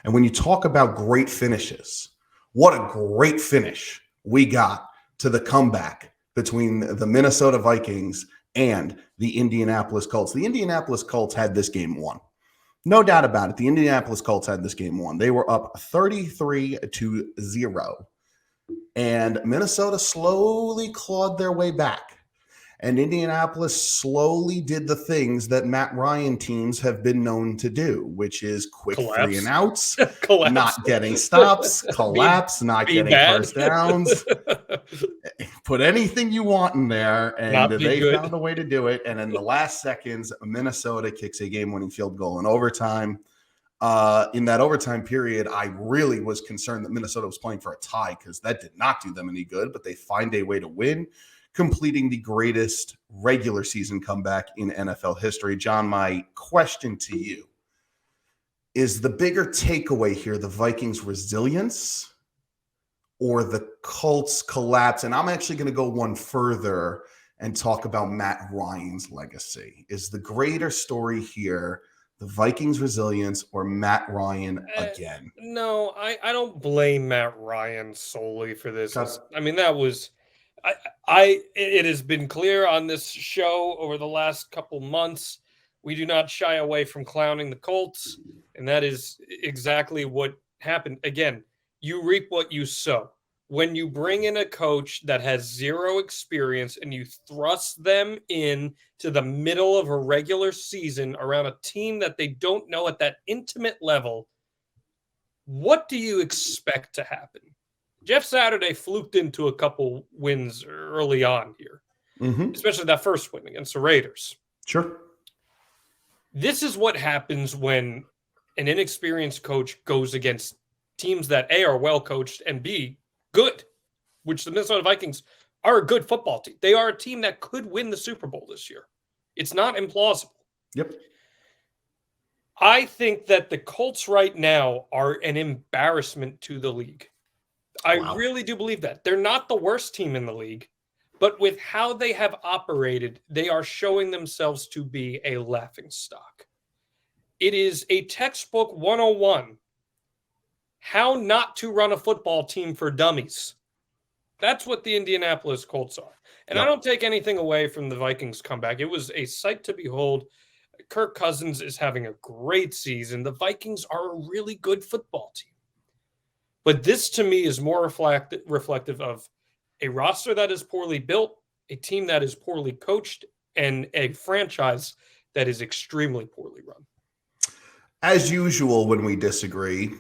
And when you talk about great finishes, what a great finish we got to the comeback between the Minnesota Vikings and the Indianapolis Colts. The Indianapolis Colts had this game won. No doubt about it. The Indianapolis Colts had this game won. They were up 33-0. And Minnesota slowly clawed their way back. And Indianapolis slowly did the things that Matt Ryan teams have been known to do, which is quick Collapse. 3 and outs, Collapse. not getting stops, collapse, not getting first downs. Put anything you want in there, and they found a way to do it. And in the last seconds, Minnesota kicks a game-winning field goal in overtime. In that overtime period, I really was concerned that Minnesota was playing for a tie because that did not do them any good, but they find a way to win, completing the greatest regular season comeback in NFL history. John, my question to you is the bigger takeaway here, the Vikings' resilience or the Colts' collapse? And I'm actually going to go one further and talk about Matt Ryan's legacy. Is the greater story here the Vikings' resilience or Matt Ryan again? No, I don't blame Matt Ryan solely for this. I mean, that was... it has been clear on this show over the last couple months, we do not shy away from clowning the Colts, and that is exactly what happened. Again, you reap what you sow. When you bring in a coach that has zero experience and you thrust them in to the middle of a regular season around a team that they don't know at that intimate level, what do you expect to happen? Jeff Saturday fluked into a couple wins early on here, especially that first win against the Raiders. Sure. This is what happens when an inexperienced coach goes against teams that A, are well coached, and B, good, which the Minnesota Vikings are a good football team. They are a team that could win the Super Bowl this year. It's not implausible. Yep. I think that the Colts right now are an embarrassment to the league. I really do believe that. They're not the worst team in the league, but with how they have operated, they are showing themselves to be a laughingstock. It is a textbook 101, how not to run a football team for dummies. That's what the Indianapolis Colts are. And I don't take anything away from the Vikings comeback. It was a sight to behold. Kirk Cousins is having a great season. The Vikings are a really good football team. But this, to me, is more reflective of a roster that is poorly built, a team that is poorly coached, and a franchise that is extremely poorly run. As usual, when we disagree,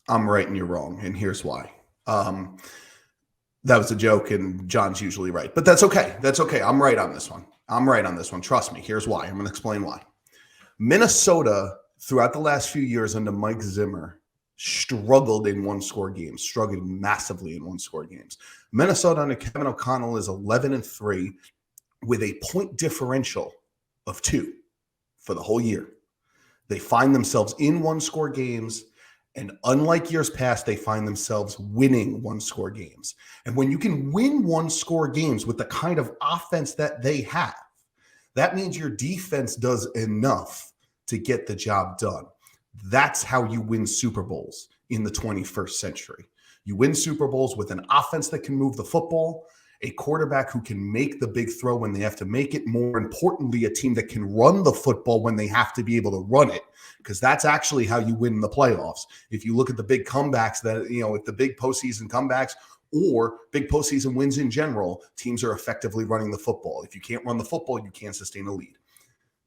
I'm right and you're wrong, and here's why. That was a joke, and John's usually right. But that's okay. That's okay. I'm right on this one. Trust me. Here's why. I'm going to explain why. Minnesota, throughout the last few years under Mike Zimmer, struggled in one-score games, struggled massively in one-score games. Minnesota under Kevin O'Connell is 11-3 with a point differential of 2 for the whole year. They find themselves in one-score games, and unlike years past, they find themselves winning one-score games. And when you can win one-score games with the kind of offense that they have, that means your defense does enough to get the job done. That's how you win Super Bowls in the 21st century. You win Super Bowls with an offense that can move the football, a quarterback who can make the big throw when they have to make it. More importantly, a team that can run the football when they have to be able to run it, because that's actually how you win the playoffs. If you look at the big comebacks with the big postseason comebacks or big postseason wins in general, teams are effectively running the football. If you can't run the football, you can't sustain a lead.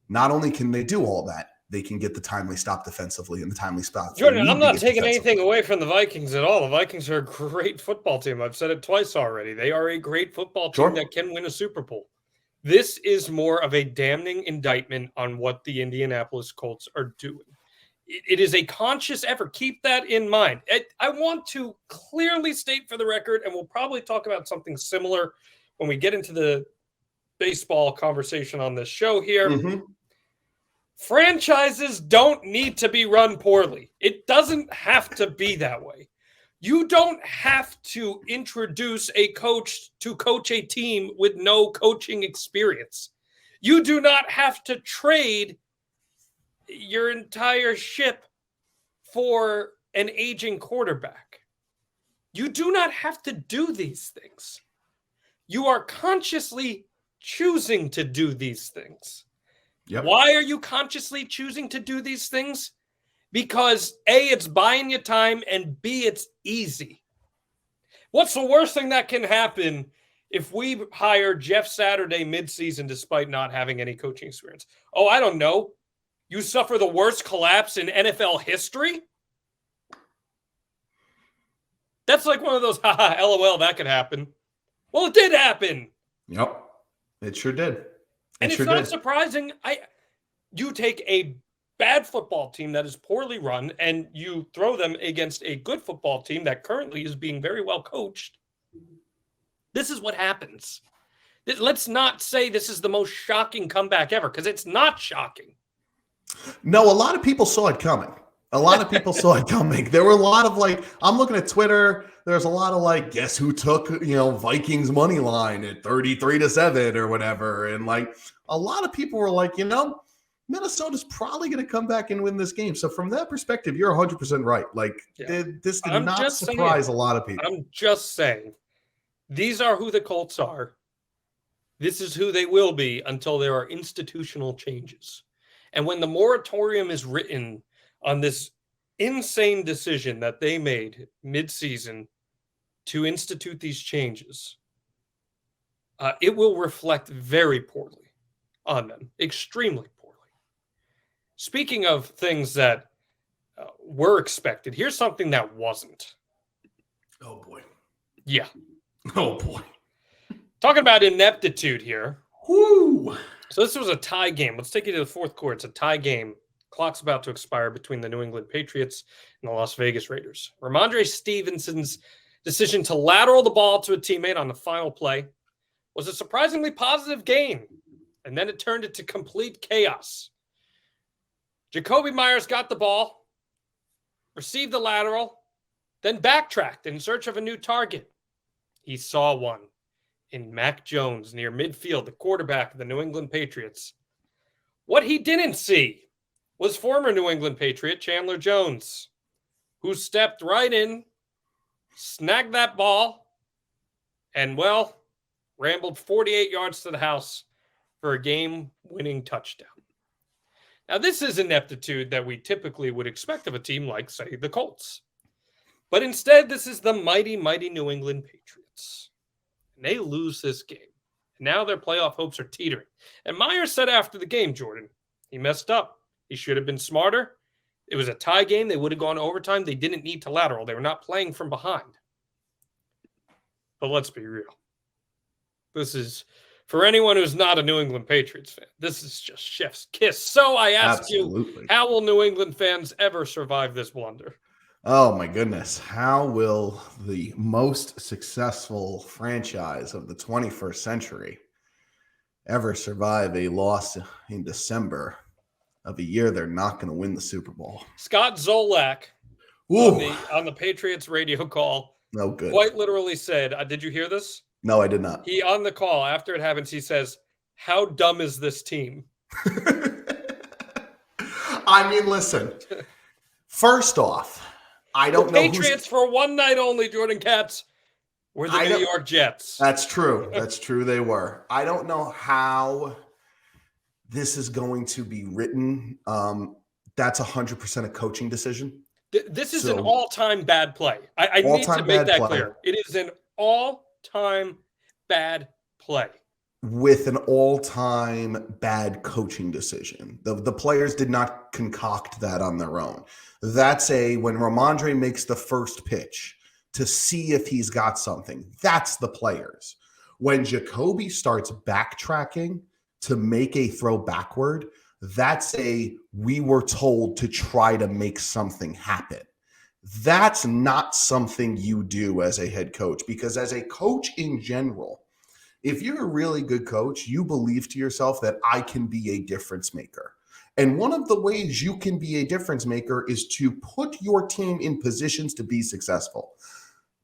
Not only can they do all that, they can get the timely stop defensively and the timely stop. Jordan, I'm not taking anything away from the Vikings at all. The Vikings are a great football team. I've said it twice already. They are a great football team that can win a Super Bowl. This is more of a damning indictment on what the Indianapolis Colts are doing. It is a conscious effort. Keep that in mind. I want to clearly state for the record, and we'll probably talk about something similar when we get into the baseball conversation on this show here. Mm-hmm. Franchises don't need to be run poorly. It doesn't have to be that way. You don't have to introduce a coach to coach a team with no coaching experience. You do not have to trade your entire ship for an aging quarterback. You do not have to do these things. You are consciously choosing to do these things. Yep. Why are you consciously choosing to do these things? Because A, it's buying you time, and B, it's easy. What's the worst thing that can happen if we hire Jeff Saturday midseason despite not having any coaching experience? Oh, I don't know. You suffer the worst collapse in NFL history? That's like one of those, haha, LOL, that could happen. Well, it did happen. Yep. It sure did. And it's not surprising. You take a bad football team that is poorly run and you throw them against a good football team that currently is being very well coached. This is what happens. Let's not say this is the most shocking comeback ever, because it's not shocking. No, a lot of people saw it coming. A lot of people saw it coming. There were a lot of I'm looking at Twitter. There's a lot of guess who took, Vikings money line at 33-7 or whatever. And a lot of people were like, Minnesota's probably going to come back and win this game. So from that perspective, you're 100% right. This did not surprise a lot of people. I'm just saying, these are who the Colts are. This is who they will be until there are institutional changes. And when the moratorium is written on this insane decision that they made mid-season to institute these changes, it will reflect very poorly on them, extremely poorly. Speaking of things that were expected, here's something that wasn't. Oh, boy. Yeah. Oh, boy. Talking about ineptitude here. Woo! So this was a tie game. Let's take you to the fourth quarter. It's a tie game. Clock's about to expire between the New England Patriots and the Las Vegas Raiders. Ramondre Stevenson's decision to lateral the ball to a teammate on the final play was a surprisingly positive gain, and then it turned into complete chaos. Jacoby Myers got the ball, received the lateral, then backtracked in search of a new target. He saw one in Mac Jones near midfield, the quarterback of the New England Patriots. What he didn't see was former New England Patriot Chandler Jones, who stepped right in, snagged that ball, and, rambled 48 yards to the house for a game-winning touchdown. Now, this is ineptitude that we typically would expect of a team like, say, the Colts. But instead, this is the mighty, mighty New England Patriots. And they lose this game. And now their playoff hopes are teetering. And Myers said after the game, Jordan, he messed up. He should have been smarter. It was a tie game. They would have gone to overtime. They didn't need to lateral. They were not playing from behind. But let's be real. This is, for anyone who's not a New England Patriots fan, this is just chef's kiss. So I ask you, how will New England fans ever survive this blunder? Oh, my goodness. How will the most successful franchise of the 21st century ever survive a loss in December of a year they're not going to win the Super Bowl? Scott Zolak on the Patriots radio call quite literally said, did you hear this? No, I did not. He, on the call, after it happens, he says, how dumb is this team? I mean, listen, first off, I don't know. Patriots for one night only, Jordan Katz, were the New York Jets. That's true. That's true. They were. I don't know how this is going to be written. That's 100% a coaching decision. This is an all-time bad play. I need to make that clear. It is an all-time bad play. With an all-time bad coaching decision. The players did not concoct that on their own. That's when Ramondre makes the first pitch to see if he's got something. That's the players. When Jacoby starts backtracking to make a throw backward, that's we were told to try to make something happen. That's not something you do as a head coach, because as a coach in general, if you're a really good coach, you believe to yourself that I can be a difference maker. And one of the ways you can be a difference maker is to put your team in positions to be successful.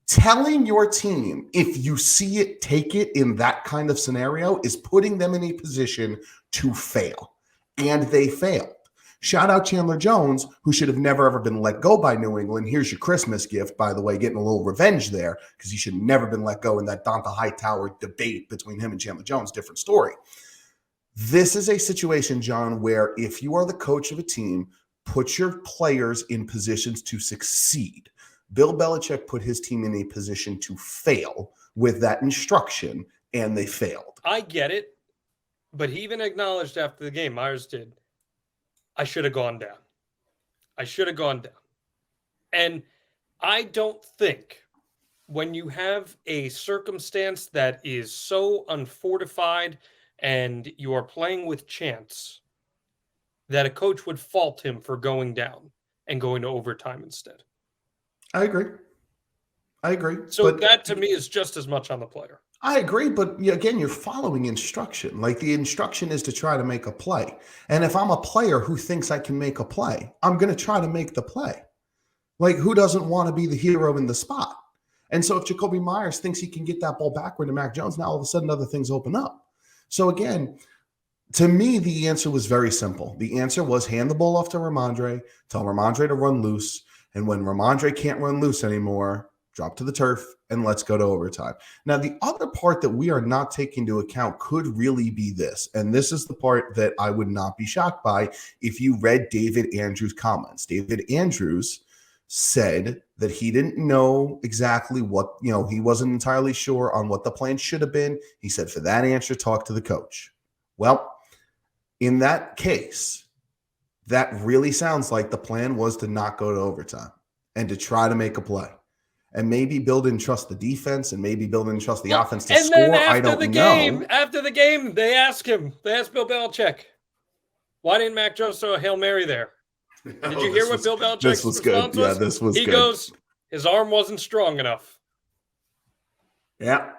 Telling your team, if you see it, take it in that kind of scenario, is putting them in a position to fail. And they failed. Shout out Chandler Jones, who should have never ever been let go by New England. Here's your Christmas gift, by the way, getting a little revenge there because he should have never been let go in that Donta Hightower debate between him and Chandler Jones. Different story. This is a situation, John, where if you are the coach of a team, put your players in positions to succeed. Bill Belichick put his team in a position to fail with that instruction, and they failed. I get it, but he even acknowledged after the game, Myers did, I should have gone down. I should have gone down. And I don't think when you have a circumstance that is so unfortified and you are playing with chance that a coach would fault him for going down and going to overtime instead. I agree. So that to me is just as much on the player. I agree, but again, you're following instruction. Like the instruction is to try to make a play. And if I'm a player who thinks I can make a play, I'm going to try to make the play. Like who doesn't want to be the hero in the spot? And so if Jacoby Myers thinks he can get that ball backward to Mac Jones, now all of a sudden other things open up. So again, to me, the answer was very simple. The answer was hand the ball off to Ramondre, tell Ramondre to run loose. And when Ramondre can't run loose anymore, drop to the turf, and let's go to overtime. Now, the other part that we are not taking into account could really be this, and this is the part that I would not be shocked by if you read David Andrews' comments. David Andrews said that he didn't know exactly what, he wasn't entirely sure on what the plan should have been. He said, for that answer, talk to the coach. Well, in that case, that really sounds like the plan was to not go to overtime and to try to make a play. And maybe Bill didn't trust the defense, and maybe Bill didn't trust the offense to score. I don't know. After the game, they asked Bill Belichick, why didn't Mac Jones throw a Hail Mary there? Did you hear what Bill Belichick's response was? Yeah, this was good. He goes, his arm wasn't strong enough. Yeah.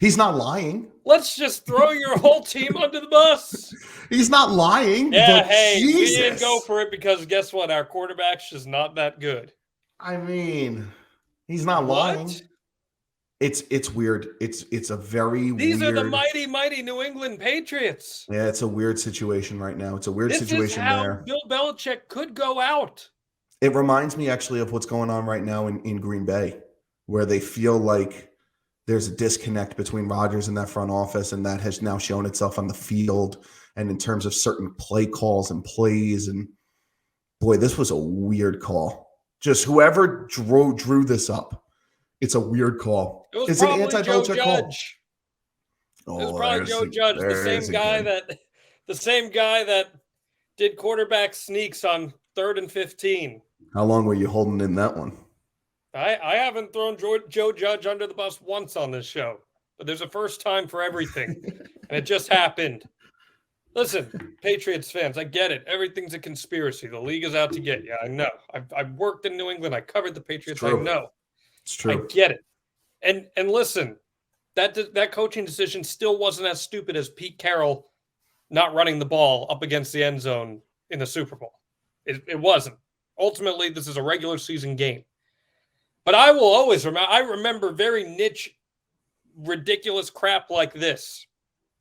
He's not lying. Let's just throw your whole team under the bus. He's not lying. Yeah, hey, we didn't go for it because guess what? Our quarterback's just not that good. I mean, he's not lying. It's weird. It's a very These weird. are the mighty, mighty New England Patriots. Yeah, it's a weird situation right now. It's a weird situation This is how there. Bill Belichick could go out. It reminds me actually of what's going on right now in Green Bay, where they feel like there's a disconnect between Rodgers and that front office, and that has now shown itself on the field and in terms of certain play calls and plays. And boy, this was a weird call. Just whoever drew this up, it's a weird call. It's an anti-Belichick call. Oh, it was probably Joe Judge, the same guy that did quarterback sneaks on 3rd and 15. How long were you holding in that one? I haven't thrown Joe Judge under the bus once on this show, but there's a first time for everything, and it just happened. Listen, Patriots fans, I get it. Everything's a conspiracy. The league is out to get you. I know. I've worked in New England. I covered the Patriots. I know. It's true. I get it. And listen, that coaching decision still wasn't as stupid as Pete Carroll not running the ball up against the end zone in the Super Bowl. It wasn't. Ultimately, this is a regular season game. But I will always remember very niche, ridiculous crap like this.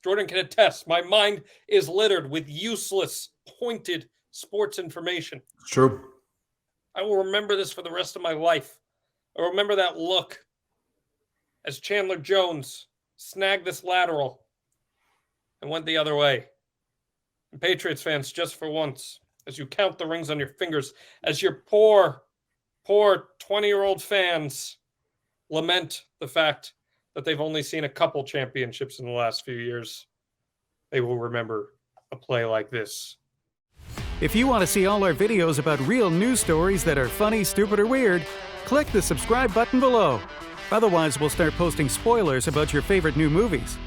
Jordan can attest. My mind is littered with useless, pointed sports information. True. I will remember this for the rest of my life. I remember that look as Chandler Jones snagged this lateral and went the other way. And Patriots fans, just for once, as you count the rings on your fingers, as your poor 20-year-old fans lament the fact that they've only seen a couple championships in the last few years, they will remember a play like this. If you want to see all our videos about real news stories that are funny, stupid, or weird, click the subscribe button below. Otherwise, we'll start posting spoilers about your favorite new movies.